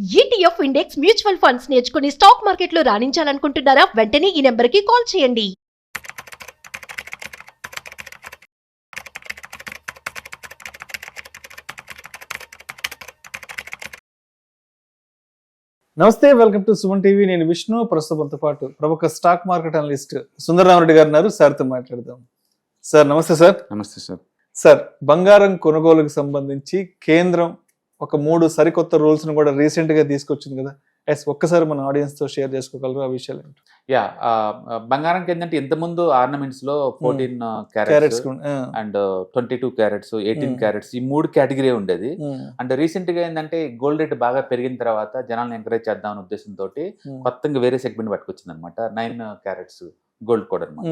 ETF index mutual funds నేర్చుకుని stock మార్కెట్లో రాణించాలనుకుంటున్నారా? వెంటనే ఈ నెంబర్కి కాల్ చేయండి. నమస్తే, వెల్కమ్ టు సుమన్ టీవీ. నేను విష్ణు. ప్రస్తుతంతో పాటు ప్రముఖ స్టాక్ మార్కెట్ అనలిస్ట్ సుందరరామరెడ్డి గారు ఉన్నారు. సార్తో మాట్లాడదాం. సార్ నమస్తే. సార్ నమస్తే సార్. సార్, బంగారం కొనుగోలుకు సంబంధించి కేంద్రం ఒక 3 సరికొత్త రూల్స్ ను కూడా రీసెంట్ గా తీసుకొచ్చింది కదా. ఒక్కసారి మన ఆడియన్స్ తో షేర్ చేసుకోగలరు ఆ విషయాలు ఏంటి? బంగారంకి ఏంటంటే ఇంతకుముందు ఆర్నమెంట్స్ లో 14 క్యారెట్స్ అండ్ 22 క్యారెట్స్, 18 క్యారెట్స్ ఈ 3 కేటగిరీ ఉండేది. అండ్ రీసెంట్ గా ఏంటంటే గోల్డ్ రేట్ బాగా పెరిగిన తర్వాత జనాలను ఎంకరేజ్ చేద్దాం అనే ఉద్దేశంతో కొత్తగా వేరే సెగ్మెంట్ పట్టుకొచ్చింది అనమాట. 9 క్యారెట్స్ గోల్డ్ కూడా అనమాట.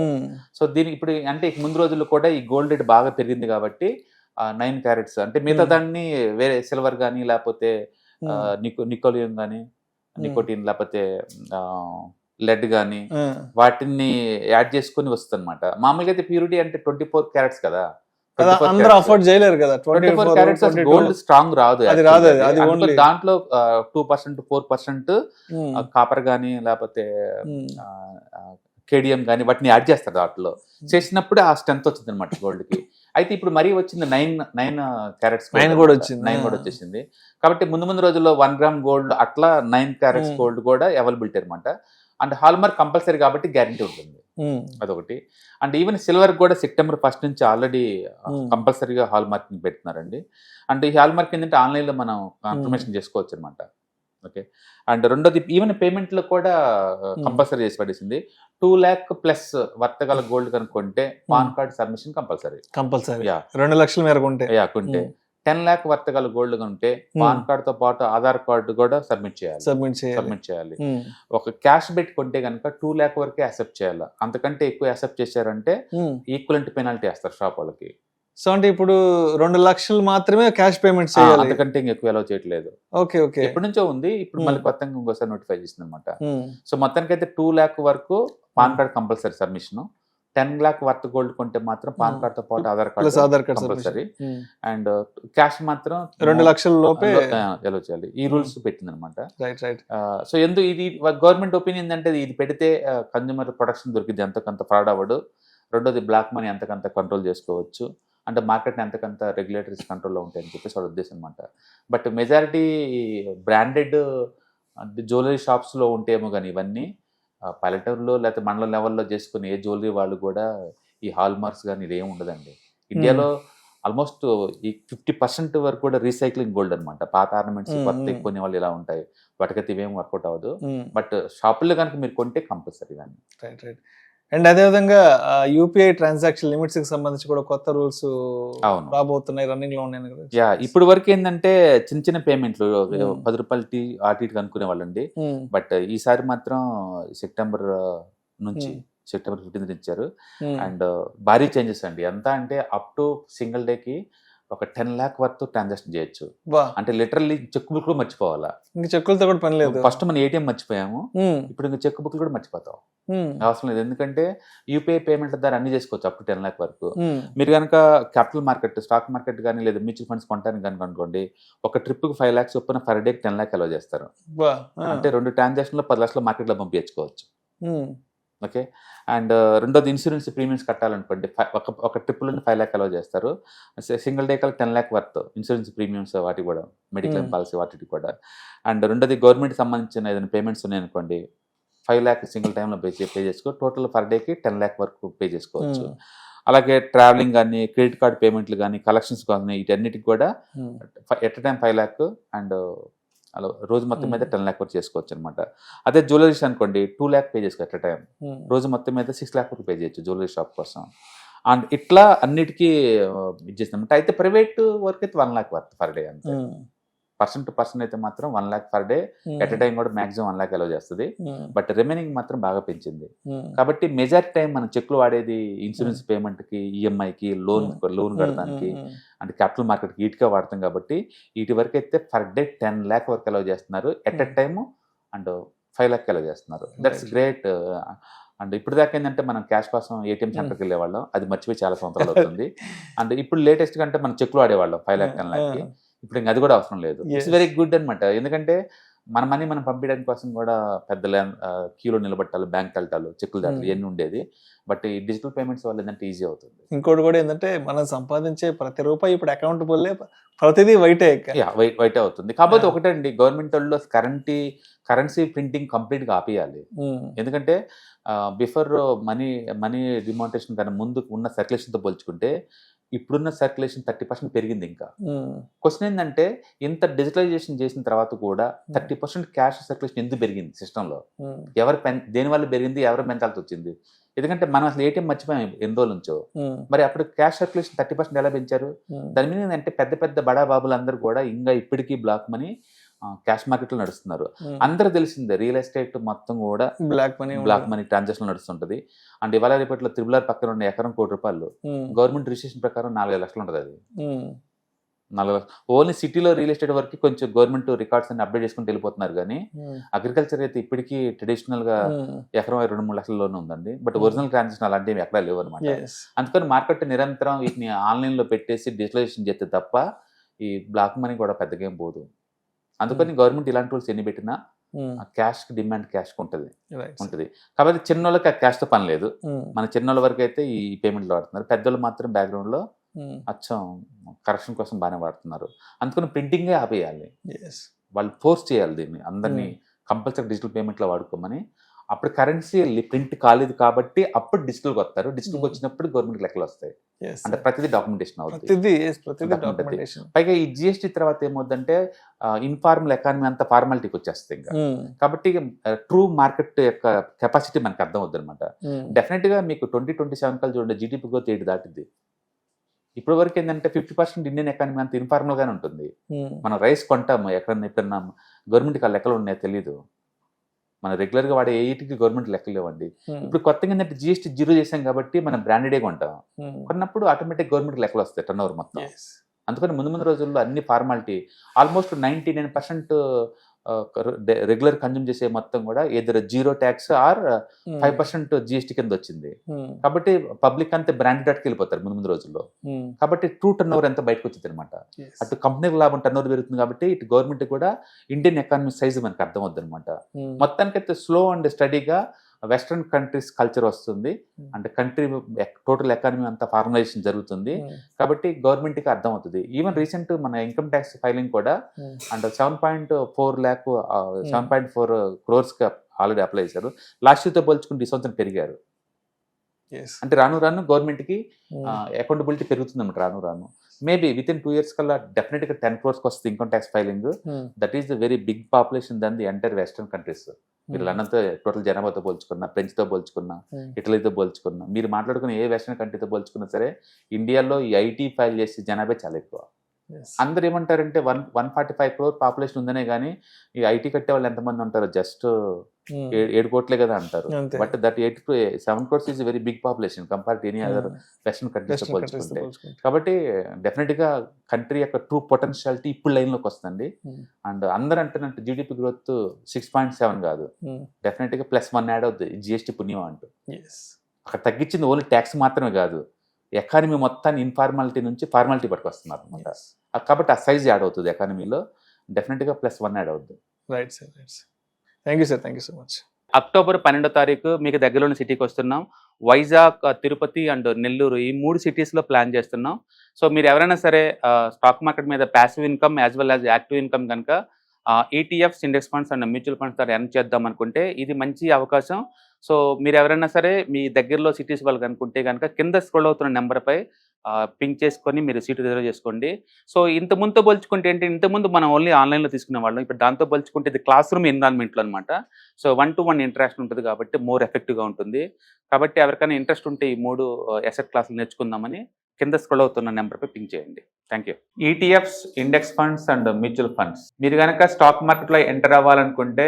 సో దీనికి ఇప్పుడు అంటే ముందు రోజుల్లో కూడా ఈ గోల్డ్ రేట్ బాగా పెరిగింది కాబట్టి 9 క్యారెట్స్ అంటే మిగతా దాన్ని వేరే సిల్వర్ కానీ లేకపోతే నికోలియం కానీ నికోటిన్ లేకపోతే లెడ్ గానీ వాటిని యాడ్ చేసుకుని వస్తుంది అనమాట. మామూలుగా అయితే ప్యూరిటీ అంటే 24 క్యారెట్స్ కదా, అందరూ అఫోర్డ్ చేయలేరు కదా. 24 క్యారెట్స్ గోల్డ్ స్ట్రాంగ్ రాదు. దాంట్లో 2%, 4% కాపర్ గానీ లేకపోతే కేడియం గానీ వాటిని యాడ్ చేస్తారు. దాంట్లో చేసినప్పుడు ఆ స్ట్రెంత్ వచ్చింది అనమాట గోల్డ్ కి. అయితే ఇప్పుడు మరీ వచ్చింది 9 క్యారెట్స్ కూడా వచ్చేసింది. కాబట్టి ముందు రోజుల్లో 1 గ్రామ్ గోల్డ్ అట్లా 9 క్యారెట్స్ గోల్డ్ కూడా అవైలబిలిటీ అనమాట. అండ్ హాల్మార్క్ కంపల్సరీ కాబట్టి గ్యారంటీ ఉంటుంది, అదొకటి. అండ్ ఈవెన్ సిల్వర్ కూడా సెప్టెంబర్ 1 నుంచి ఆల్రెడీ కంపల్సరీగా హాల్ మార్కింగ్ పెడుతున్నారండి. అంటే ఈ హాల్ మార్క్ ఏంటంటే ఆన్లైన్లో మనం కన్ఫర్మేషన్ చేసుకోవచ్చు అనమాట. ఓకే. అండ్ రెండోది ఈవెన్ పేమెంట్లో కూడా కంపల్సరీ చేసి పడేసింది. 2 lakh ప్లస్ వర్తగల గోల్డ్ కనుక్కుంటే పాన్ కార్డ్ సబ్మిషన్ కంపల్సరీ. 2 లక్షల మేరకు కొంటే 10 lakh వర్తగల గోల్డ్ కొంటే పాన్ కార్డ్ తో పాటు ఆధార్ కార్డు కూడా సబ్మిట్ చేయాలి. ఒక క్యాష్ బెట్ కొంటే కనుక 2 lakh వరకే యాక్సెప్ట్ చేయాలి. అంతకంటే ఎక్కువ యాక్సెప్ట్ చేశారంటే ఈక్వలెంట్ పెనాల్టీ వేస్తారు షాప్ వాళ్ళకి. సో అంటే ఇప్పుడు 2 లక్షలు మాత్రమే క్యాష్ పేమెంట్ చేయాలి, అంతకంటే ఎక్కువ అలౌ చేయట్లేదు. ఎప్పటి నుంచో ఉంది, ఇప్పుడు మళ్ళీ కొత్తగా ఇంకోసారి నోటిఫై చేసింది అనమాట. సో మొత్తానికి అయితే 2 lakh వరకు pan card compulsory submission. 10 lakh worth gold కొంటే మాత్రం పాన్ కార్డ్ తో పాటు Aadhaar card compulsory. And cash మాత్రం 2 లక్షల లోపే అలౌ చేయాలి. ఈ రూల్స్ పెట్టింది అనమాట. సో ఎందుకు ఇది గవర్నమెంట్ ఒపీనియన్ అంటే ఇది పెడితే కన్జ్యూమర్ ప్రొటెక్షన్ దొరికింది, ఎంతకంత ఫ్రాడ్ అవ్వడు. రెండోది బ్లాక్ మనీ ఎంతకంత కంట్రోల్ చేసుకోవచ్చు, అంటే మార్కెట్ని ఎంతకంత రెగ్యులేటరీస్ కంట్రోల్లో ఉంటాయని చెప్పేసి వాళ్ళ ఉద్దేశం అనమాట. బట్ మెజారిటీ బ్రాండెడ్ జ్యువెలరీ షాప్స్లో ఉంటేమో కానీ ఇవన్నీ పల్లెటూరులో లేకపోతే మండల లెవెల్లో చేసుకుని ఏ జ్యువెలరీ వాళ్ళు కూడా ఈ హాల్ మార్క్స్ కానీ ఇదేం ఉండదండి. ఇండియాలో ఆల్మోస్ట్ ఈ 50% వరకు కూడా రీసైక్లింగ్ గోల్డ్ అనమాట. పాత ఆర్నమెంట్స్ కొత్త కొన్ని వాళ్ళు ఇలా ఉంటాయి, వాటికైతే ఇవేం వర్కౌట్ అవ్వదు. బట్ షాపుల్లో కనుక మీరు కొంటే కంపల్సరీ కానీ. అండ్ అదేవిధంగా యూపీఐ ట్రాన్సాక్షన్ లిమిట్స్ కి సంబంధించి కూడా కొత్త రూల్స్ రాబోతున్నాయి, రన్నింగ్ లో ఉన్నాయి కదా. ఇప్పుడు వరకు ఏంటంటే చిన్న పేమెంట్లు 10 రూపాయలు టీ అటు ఇటు అనుకునే వాళ్ళండి. బట్ ఈసారి మాత్రం సెప్టెంబర్ 15 ఇచ్చారు. అండ్ భారీ చేంజెస్ అండి. ఎంత అంటే అప్ టు సింగిల్ డేకి ఒక 10 lakh వర్త్ ట్రాన్సాక్షన్ చేయొచ్చు. అంటే లిటరల్లీ చెక్ బుక్ కూడా మర్చిపోవాలా, ఇంకా చెక్కులతో కూడా పని లేదు. ఫస్ట్ మన ఏటీఎం మర్చిపోయాము, ఇప్పుడు ఇంకా చెక్ బుక్ కూడా మర్చిపోతాం, అవసరం లేదు. ఎందుకంటే యూపీఐ పేమెంట్ ద్వారా అన్ని చేసుకోవచ్చు అప్ టు 10 lakh వరకు. మీరు కనుక క్యాపిటల్ మార్కెట్, స్టాక్ మార్కెట్ కానీ లేదా మ్యూచువల్ ఫండ్స్ కొంటానికి కనుక అనుకోండి, ఒక ట్రిప్ కి 5 lakhs చొప్పున పర్ డే 10 lakh అలౌ చేస్తారు. అంటే 2 ట్రాన్సాక్షన్ లో 10 lakhs మార్కెట్ లో పంపించుకోవచ్చు. ఓకే. అండ్ రెండోది ఇన్సూరెన్స్ ప్రీమియమ్స్ కట్టాలనుకోండి, ఒక ట్రిప్లో 5 lakh అలౌ చేస్తారు. సింగిల్ డే కల్లా 10 lakh వర్త్ ఇన్సూరెన్స్ ప్రీమియమ్స్, వాటి కూడా మెడిక్లెయిమ్ పాలసీ వాటికి కూడా. అండ్ రెండోది గవర్నమెంట్ సంబంధించిన ఏదైనా పేమెంట్స్ ఉన్నాయనుకోండి, 5 lakh సింగిల్ టైంలో పే చేసుకో, టోటల్ పర్ డేకి 10 lakh వరకు పే చేసుకోవచ్చు. అలాగే ట్రావెలింగ్ కానీ, క్రెడిట్ కార్డ్ పేమెంట్లు కానీ, కలెక్షన్స్ కానీ, వీటన్నిటికి కూడా ఎట్ టైం 5 lakh అండ్ అలా రోజు మొత్తం మీద 10 lakh వరకు చేసుకోవచ్చు అనమాట. అదే జ్యువెలరీస్ అనుకోండి 2 lakh పే చేసుకోవచ్చు ఎట్ టైం. రోజు మొత్తం మీద 6 lakh వరకు పే చేయొచ్చు జ్యువెలరీ షాప్ కోసం. అండ్ ఇట్లా అన్నిటికీ ఇచ్చేస్తామంట. అయితే ప్రైవేట్ వర్క్ అయితే 1 lakh వర్త్ పర్ డే అంతే. పర్సన్ టు పర్సన్ అయితే మాత్రం 1 lakh per day, at time కూడా మాక్సిమం 1 lakh అలౌ చేస్తుంది. బట్ రిమైనింగ్ మాత్రం బాగా పెంచింది. కాబట్టి మెజారిటీ టైం మనం చెక్లు వాడేది ఇన్సూరెన్స్ పేమెంట్ కి, ఈఎంఐకి, లోన్ కడటానికి, అంటే క్యాపిటల్ మార్కెట్ కి వీటికే వాడతాం. కాబట్టి వీటి వరకు అయితే పర్ డే 10 lakh వరకు అలౌ చేస్తున్నారు at a time. And 5 lakh allow చేస్తున్నారు. That's great. అండ్ ఇప్పుడు దాకా ఏంటంటే మనం క్యాష్ కోసం ఏటీఎం సెంటర్కి వెళ్ళేవాళ్ళం, అది మర్చిపోయి చాలా సంవత్సరాలు అవుతుంది. అండ్ ఇప్పుడు లేటెస్ట్ కంటే మనం చెక్లు వాడేవాళ్ళం 5 lakh 10 lakh. ఇప్పుడు ఇంకా అది కూడా అవసరం లేదు. ఇట్స్ వెరీ గుడ్ అనమాట. ఎందుకంటే మన మనీ మనం పంపించడానికి కోసం కూడా పెద్ద క్యూలో నిలబట్టాలి, బ్యాంక్ వెళ్ళటాలు, చెక్కులు దాటాలు ఇవన్నీ ఉండేది. బట్ ఈ డిజిటల్ పేమెంట్స్ వల్ల ఏంటంటే ఈజీ అవుతుంది. ఇంకోటి కూడా ఏంటంటే మనం సంపాదించే ప్రతి రూపాయి ఇప్పుడు అకౌంటబుల్, ప్రతిదీ వైటే. వైటే అవుతుంది. కాకపోతే ఒకటండి, గవర్నమెంట్ వాళ్ళు కరెన్సీ ప్రింటింగ్ కంప్లీట్గా ఆపేయాలి. ఎందుకంటే బిఫోర్ మనీ డిమానిటేషన్ కన్నా ముందు ఉన్న సర్క్యులేషన్తో పోల్చుకుంటే ఇప్పుడున్న సర్క్యులేషన్ 30% పెరిగింది. ఇంకా క్వశ్చన్ ఏంటంటే ఇంత డిజిటలైజేషన్ చేసిన తర్వాత కూడా 30% క్యాష్ సర్క్యులేషన్ ఎందుకు పెరిగింది సిస్టంలో? దేని వల్ల పెరిగింది, ఎవరు పెంచాల్సి వచ్చింది? ఎందుకంటే మనం అసలు ఏటీఎం మర్చిపోయాం ఎన్ని రోజుల నుంచో. మరి అప్పుడు క్యాష్ సర్క్యులేషన్ 30% ఎలా పెంచారు? దాని మీద ఏంటంటే పెద్ద పెద్ద బడా బాబులందరూ కూడా ఇంకా ఇప్పటికీ బ్లాక్ మనీ క్యాష్ మార్కెట్ లో నడుస్తున్నారు. అందరూ తెలిసిందే, రియల్ ఎస్టేట్ మొత్తం కూడా బ్లాక్ మనీ ట్రాన్సాక్షన్ నడుస్తుంటది. అండ్ ఇవాళ రేపట్లో త్రిబుల్ ఆర్ పక్కన ఉన్న ఎకరం ₹1,00,00,000 గవర్నమెంట్ రిజిస్ట్రేషన్ ప్రకారం 4,000 లక్షలు ఉంటుంది. అది 4 లక్షలు ఓన్లీ సిటీలో రియల్ ఎస్టేట్ వరకు కొంచెం గవర్నమెంట్ రికార్డ్స్ అన్ని అప్డేట్ చేసుకుని వెళ్ళిపోతున్నారు. కానీ అగ్రికల్చర్ అయితే ఇప్పటికీ ట్రెడిషనల్ గా ఎకరం 2-3 లక్షల్లోనే ఉందండి. బట్ ఒరిజినల్ ట్రాన్సాక్షన్ అలాంటివి ఎక్కడా లేవు అనమాట. అందుకని మార్కెట్ నిరంతరం వీటిని ఆన్లైన్ లో పెట్టేసి డిజిటలైజేషన్ చేస్తే తప్ప ఈ బ్లాక్ మనీ కూడా పెద్దగా ఏం పోదు. అందుకని గవర్నమెంట్ ఇలాంటి రూల్స్ ఎన్ని పెట్టినా క్యాష్ కి డిమాండ్ క్యాష్ ఉంటుంది. కాబట్టి చిన్నోళ్ళకి ఆ క్యాష్ తో పని లేదు. మన చిన్నోళ్ళ వరకు అయితే ఈ పేమెంట్లు వాడుతున్నారు. పెద్దోళ్ళు మాత్రం బ్యాక్గ్రౌండ్ లో అచ్చం కరెక్షన్ కోసం బాగానే వాడుతున్నారు. అందుకని ప్రింటింగే ఆపేయాలి. వాళ్ళు ఫోర్స్ చేయాలి దీన్ని, అందరినీ కంపల్సరీ డిజిటల్ పేమెంట్ లో వాడుకోమని. అప్పుడు కరెన్సీ ప్రింట్ కాలేదు కాబట్టి అప్పుడు డిజిటల్కి వస్తారు. డిజిటల్కి వచ్చినప్పుడు గవర్నమెంట్ లెక్కలు వస్తాయి. అంటే ప్రతిదీ డాక్యుమెంటేషన్ అవుతుంది. పైగా ఈ జిఎస్టీ తర్వాత ఏమవుతుందంటే ఇన్ఫార్మల్ ఎకానమీ అంతా ఫార్మాలిటీకి వచ్చేస్తుంది ఇంకా. కాబట్టి ట్రూ మార్కెట్ యొక్క కెపాసిటీ మనకు అర్థం అవుతుంది అనమాట. డెఫినెట్ గా మీకు 2027 కల్ చూడండి, జీడిపి గ్రోత్ 8 దాటింది. ఇప్పటి వరకు ఏంటంటే 50% ఇండియన్ ఎకానమీ అంత ఇన్ఫార్మల్ గానే ఉంటుంది. మనం రైస్ కొంటాము ఎక్కడన్నా గవర్నమెంట్కి ఆ లెక్కలు ఉన్నాయో తెలియదు. మనం రెగ్యులర్ గా వాడే ఏటికి గవర్నమెంట్ లెక్కలు లేవండి. ఇప్పుడు కొత్తగా ఏంటంటే జిఎస్టీ 0 చేసాం కాబట్టి మనం బ్రాండెడే కొంటాం. కొన్నప్పుడు ఆటోమేటిక్ గవర్నమెంట్ లెక్కలు వస్తాయి టర్న్ ఓవర్ మొత్తం. అందుకని ముందు రోజుల్లో అన్ని ఫార్మాలిటీ ఆల్మోస్ట్ 99% రెగ్యులర్ కన్జ్యూమ్ చేసే మొత్తం కూడా ఏదైనా 0 ట్యాక్స్ ఆర్ 5% జిఎస్టీ కింద వచ్చింది. కాబట్టి పబ్లిక్ అంతే బ్రాండెడ్ అటుకి వెళ్ళిపోతారు ముందు రోజుల్లో. కాబట్టి ట్రూ టర్న్ ఓవర్ ఎంత బయటకు వచ్చింది అనమాట. అటు కంపెనీకి లాభం టర్న్ ఓవర్ పెరుగుతుంది కాబట్టి ఇటు గవర్నమెంట్ కూడా ఇండియన్ ఎకానమీ సైజ్ మనకు అర్థం అవుతుంది అనమాట. మొత్తానికైతే స్లో అండ్ స్టడీగా వెస్ట్రన్ కంట్రీస్ కల్చర్ వస్తుంది. అంటే కంట్రీ టోటల్ ఎకానమీ అంతా ఫార్మలైజేషన్ జరుగుతుంది. కాబట్టి గవర్నమెంట్ కి అర్థం అవుతుంది. ఈవెన్ రీసెంట్ మన ఇన్కమ్ ట్యాక్స్ ఫైలింగ్ కూడా అంటే 7.4 crores ఆల్రెడీ అప్లై చేశారు. లాస్ట్ ఇయర్ తో పోల్చుకుని ఈ సంవత్సరం పెరిగారు. అంటే రాను గవర్నమెంట్ కి అకౌంటబిలిటీ పెరుగుతుంది అన్నమాట. రాను మేబీ విత్ ఇన్ 2 years కల్లా డెఫినెట్ గా 10 crores వస్తుంది income tax filing. That is the very big population than the entire western countries. మీరు లండన్తో టోటల్ జనాభాతో పోల్చుకున్నా, ఫ్రెంచ్తో పోల్చుకున్నా, ఇటలీతో పోల్చుకున్నా, మీరు మాట్లాడుకున్న ఏ వెస్టర్న్ కంట్రీతో పోల్చుకున్నా సరే ఇండియాలో ఈ ఐటీ ఫైల్ చేసే జనాభా చాలా ఎక్కువ. అందరు ఏమంటారంటే 145 crore పాపులేషన్ ఉందనే కానీ ఈ ఐటీ కట్టే వాళ్ళు ఎంతమంది ఉంటారు? జస్ట్ 7 కోట్లే కదా అంటారు. But that 7 crores is very big population compare to any other western countries తో పోల్చుకుంటే. కాబట్టి డెఫినెట్ గా కంట్రీ యొక్క ట్రూ పొటెన్షియాలిటీ ఇప్పుడు లైన్ లోకి వస్తుంది. అండ్ అందరూ అంటున్నట్టు జీడిపి గ్రోత్ 6.7 కాదు, డెఫినెట్ గా +1 యాడ్ అవుతుంది జిఎస్టీ పుణ్యం అంటూ. అక్కడ తగ్గించింది ఓన్లీ ట్యాక్స్ మాత్రమే కాదు, ఎకానమీ మొత్తాన్ని ఇన్ఫార్మాలిటీ నుంచి ఫార్మాలిటీ పట్టుకొస్తున్నారు అనమాట. కాబట్టి ఆ సైజ్ యాడ్ అవుతుంది ఎకానమీలో, డెఫినెట్ గా +1 యాడ్ అవుతుంది. Right sir, right sir. Thank you sir, thank you so much. October 12వ తారీఖు మీకు దగ్గరలోని సిటీకి వస్తున్నాం. వైజాగ్, తిరుపతి అండ్ నెల్లూరు ఈ 3 సిటీస్లో ప్లాన్ చేస్తున్నాం. సో మీరు ఎవరైనా సరే స్టాక్ మార్కెట్ మీద passive income as well as active income కనుక ETFs, index funds and mutual funds ద్వారా ఎర్న్ చేద్దాం అనుకుంటే ఇది మంచి అవకాశం. సో మీరు ఎవరైనా సరే మీ దగ్గరలో సిటీస్ వాళ్ళు కనుకుంటే కనుక కింద స్క్రోల్ అవుతున్న నెంబర్పై పింక్ చేసుకొని మీరు సీటు రిజర్వ్ చేసుకోండి. సో ఇంతకుముందుతో పోల్చుకుంటే ఏంటి, ఇంతకుముందు మనం ఓన్లీ ఆన్లైన్లో తీసుకునే వాళ్ళం. ఇప్పుడు దాంతో పోల్చుకుంటే ఇది క్లాస్ రూమ్ ఎన్విరాన్మెంట్లో అనమాట. సో 1-to-1 ఇంటరాక్షన్ ఉంటుంది కాబట్టి మోర్ ఎఫెక్టివ్గా ఉంటుంది. కాబట్టి ఎవరికైనా ఇంట్రెస్ట్ ఉంటే ఈ 3 అసెట్ క్లాసులు నేర్చుకుందామని కింద స్క్రోల్ అవుతున్న నెంబర్పై పింక్ చేయండి. Thank you. ETFs, index funds and mutual funds మీరు కనుక స్టాక్ మార్కెట్లో ఎంటర్ అవ్వాలనుకుంటే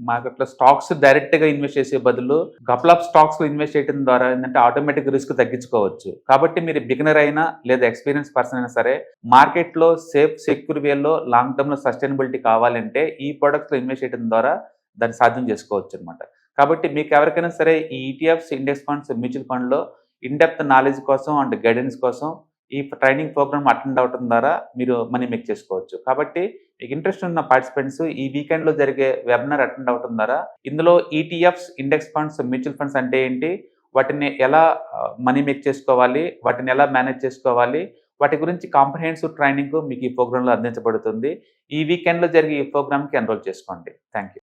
మార్కెట్లో స్టాక్స్ డైరెక్ట్గా ఇన్వెస్ట్ చేసే బదులు కపుల్ ఆఫ్ స్టాక్స్లో ఇన్వెస్ట్ చేయడం ద్వారా ఏంటంటే ఆటోమేటిక్ రిస్క్ తగ్గించుకోవచ్చు. కాబట్టి మీరు బిగినర్ అయినా లేదా ఎక్స్పీరియన్స్ పర్సన్ అయినా సరే మార్కెట్లో సేఫ్ సెక్యూర్ వేలో లాంగ్ టర్మ్లో సస్టైనబిలిటీ కావాలంటే ఈ ప్రొడక్ట్స్లో ఇన్వెస్ట్ చేయడం ద్వారా దాన్ని సాధ్యం చేసుకోవచ్చు అనమాట. కాబట్టి మీకు ఎవరికైనా సరే ఈ ఈటీఎఫ్స్, ఇండెక్స్ ఫండ్స్, మ్యూచువల్ ఫండ్లో ఇన్డెప్త్ నాలెడ్జ్ కోసం అండ్ గైడెన్స్ కోసం ఈ ట్రైనింగ్ ప్రోగ్రామ్ అటెండ్ అవడం ద్వారా మీరు మనీ మేక్ చేసుకోవచ్చు. కాబట్టి మీకు ఇంట్రెస్ట్ ఉన్న పార్టిసిపెంట్స్ ఈ వీకెండ్లో జరిగే వెబినార్ అటెండ్ అవడం ద్వారా ఇందులో ETFs, index funds, mutual funds అంటే ఏంటి, వాటిని ఎలా మనీ మేక్ చేసుకోవాలి, వాటిని ఎలా మేనేజ్ చేసుకోవాలి, వాటి గురించి కాంప్రహెన్సివ్ ట్రైనింగ్ మీకు ఈ ప్రోగ్రాంలో అందించబడుతుంది. ఈ వీకెండ్లో జరిగే ఈ ప్రోగ్రామ్కి ఎన్రోల్ చేసుకోండి. Thank you.